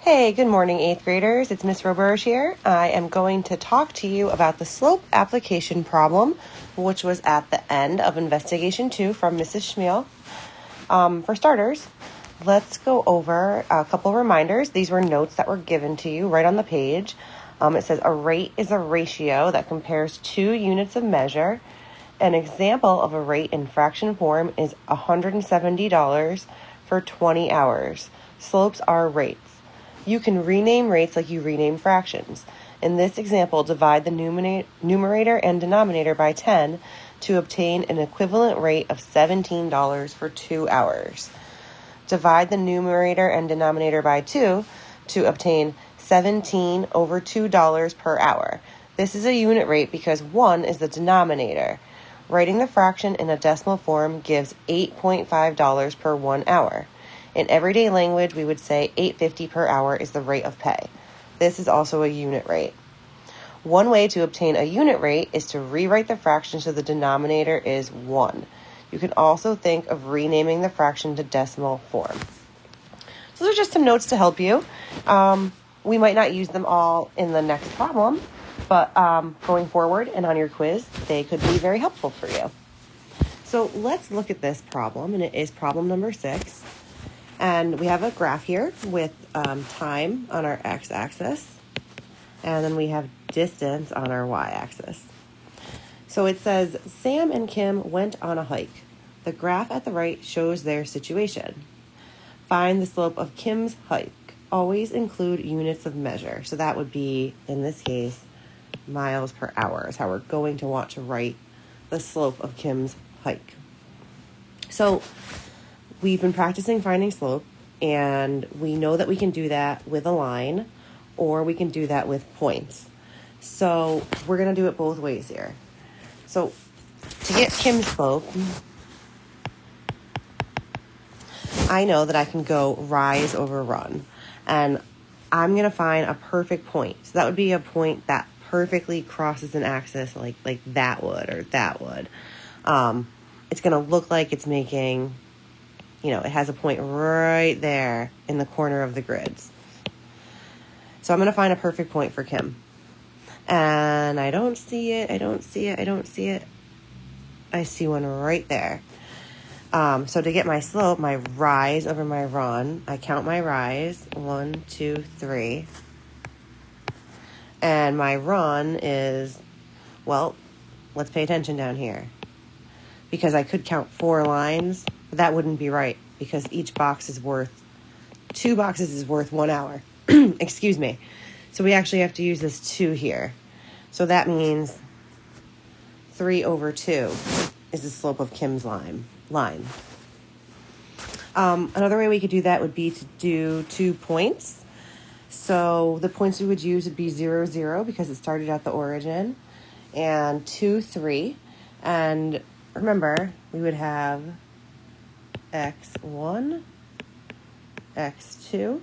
Hey, good morning, 8th graders. It's Miss Roberge here. I am going to talk to you about the slope application problem, which was at the end of Investigation 2 from Mrs. Schmiel. For starters, let's go over a couple reminders. These were notes that were given to you right on the page. It says a rate is a ratio that compares two units of measure. An example of a rate in fraction form is $170 for 20 hours. Slopes are rates. You can rename rates like you rename fractions. In this example, divide the numerator and denominator by 10 to obtain an equivalent rate of $17 for 2 hours. Divide the numerator and denominator by 2 to obtain 17 over $2 per hour. This is a unit rate because 1 is the denominator. Writing the fraction in a decimal form gives $8.5 per 1 hour. In everyday language, we would say $8.50 per hour is the rate of pay. This is also a unit rate. One way to obtain a unit rate is to rewrite the fraction so the denominator is 1. You can also think of renaming the fraction to decimal form. So those are just some notes to help you. We might not use them all in the next problem, but going forward and on your quiz, they could be very helpful for you. So let's look at this problem, and it is problem number 6. And we have a graph here with time on our x-axis, and then we have distance on our y-axis. So it says, Sam and Kim went on a hike. The graph at the right shows their situation. Find the slope of Kim's hike. Always include units of measure. So that would be, in this case, miles per hour is how we're going to want to write the slope of Kim's hike. So we've been practicing finding slope, and we know that we can do that with a line, or we can do that with points. So we're going to do it both ways here. So to get Kim's slope, I know that I can go rise over run, and I'm going to find a perfect point. So that would be a point that perfectly crosses an axis like that would, or that would. It's going to look like it's making... it has a point right there in the corner of the grids. So I'm going to find a perfect point for Kim. And I don't see it. I see one right there. So to get my slope, my rise over my run, I count my rise. 1, 2, 3. And my run is, well, let's pay attention down here. Because I could count 4 lines. But that wouldn't be right because each box is worth, 2 boxes is worth 1 hour. Excuse me. So we actually have to use this 2 here. So that means 3 over 2 is the slope of Kim's line. Another way we could do that would be to do 2 points. So the points we would use would be 0, 0 because it started at the origin, and 2, 3. And remember, we would have x1, x2,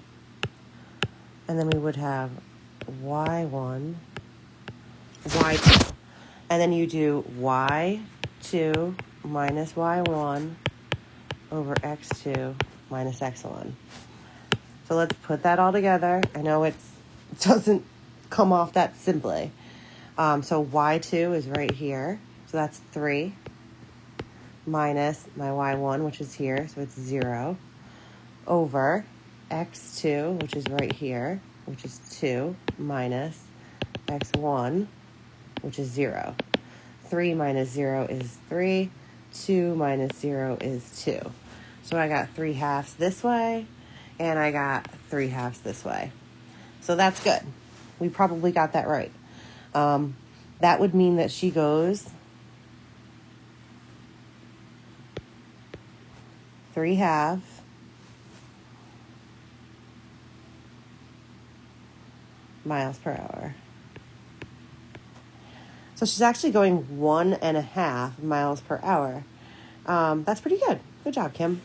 and then we would have y1, y2. And then you do y2 minus y1 over x2 minus x1. So let's put that all together. I know it doesn't come off that simply. So y2 is right here. So that's 3. Minus my y1, which is here, so it's 0, over x2, which is right here, which is 2, minus x1, which is 0. 3 minus 0 is 3. 2 minus 0 is 2. So I got 3 halves this way, and I got 3 halves this way. So that's good. We probably got that right. That would mean that she goes 3 halves miles per hour. So she's actually going 1.5 miles per hour. That's pretty good. Good job, Kim.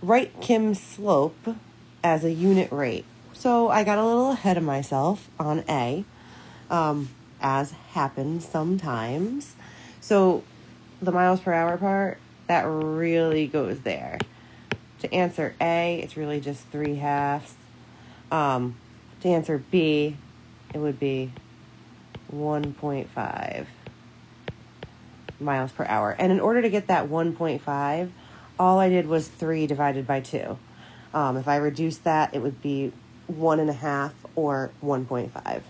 Write Kim's slope as a unit rate. So I got a little ahead of myself on A, as happens sometimes. So the miles per hour part, that really goes there. To answer A, it's really just 3/2. To answer B, it would be 1.5 miles per hour. And in order to get that 1.5, all I did was 3 divided by 2. If I reduced that, it would be 1.5 or 1.5.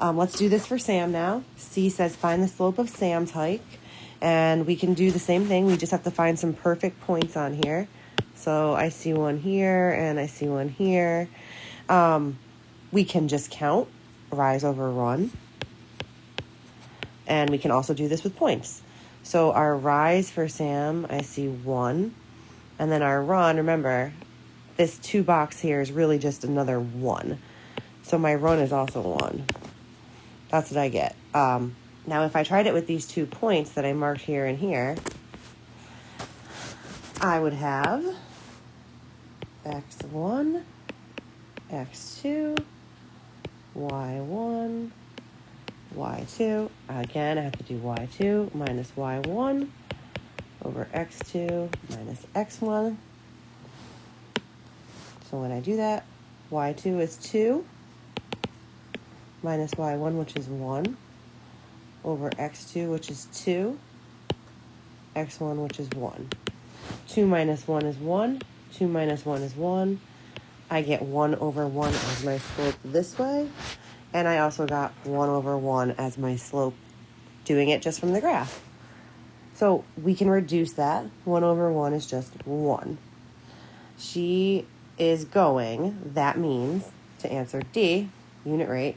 Let's do this for Sam now. C says find the slope of Sam's hike. And we can do the same thing. We just have to find some perfect points on here. So I see one here and I see one here. We can just count, rise over run. And we can also do this with points. So our rise for Sam, I see 1. And then our run, remember, this 2 box here is really just another 1. So my run is also 1. That's what I get. Now, if I tried it with these 2 points that I marked here and here, I would have x1, x2, y1, y2. Again, I have to do y2 minus y1 over x2 minus x1. So when I do that, y2 is 2 minus y1, which is 1, over x2, which is 2, x1, which is 1. 2 minus 1 is 1. 2 minus 1 is 1. I get 1 over 1 as my slope this way. And I also got 1 over 1 as my slope doing it just from the graph. So we can reduce that. 1 over 1 is just 1. She is going, that means, to answer D, unit rate,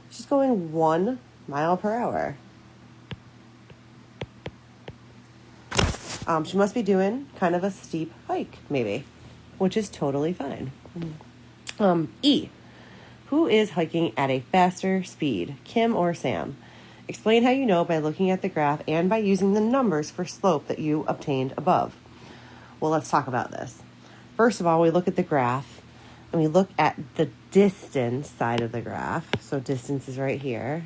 she's going 1 mile per hour. She must be doing kind of a steep hike, maybe, which is totally fine. E, who is hiking at a faster speed, Kim or Sam? Explain how you know by looking at the graph and by using the numbers for slope that you obtained above. Well, let's talk about this. First of all, we look at the graph and we look at the distance side of the graph. So distance is right here.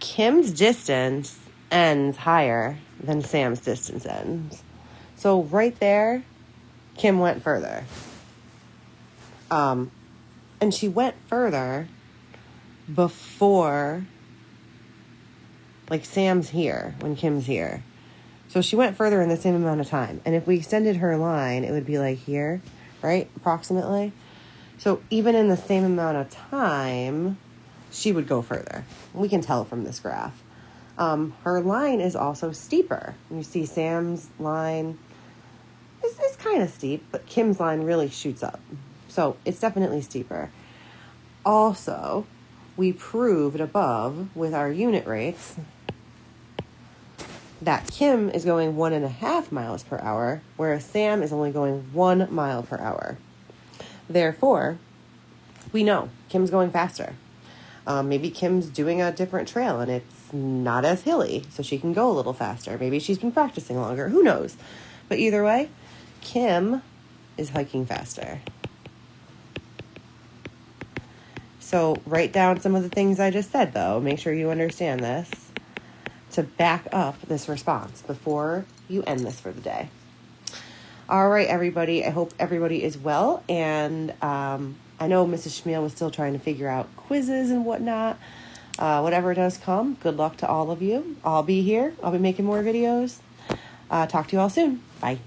Kim's distance ends higher than Sam's distance ends. So right there, Kim went further. And she went further before, like Sam's here when Kim's here. So she went further in the same amount of time. And if we extended her line, it would be like here, right? Approximately. So even in the same amount of time, she would go further. We can tell from this graph. Her line is also steeper. You see Sam's line is kind of steep, but Kim's line really shoots up. So it's definitely steeper. Also, we proved above with our unit rates that Kim is going 1.5 miles per hour, whereas Sam is only going 1 mile per hour. Therefore, we know Kim's going faster. Maybe Kim's doing a different trail and it's not as hilly, so she can go a little faster. Maybe she's been practicing longer. Who knows? But either way, Kim is hiking faster. So write down some of the things I just said, though. Make sure you understand this to back up this response before you end this for the day. All right, everybody. I hope everybody is well. And I know Mrs. Schmiel was still trying to figure out quizzes and whatnot. Whatever does come, good luck to all of you. I'll be here. I'll be making more videos. Talk to you all soon. Bye.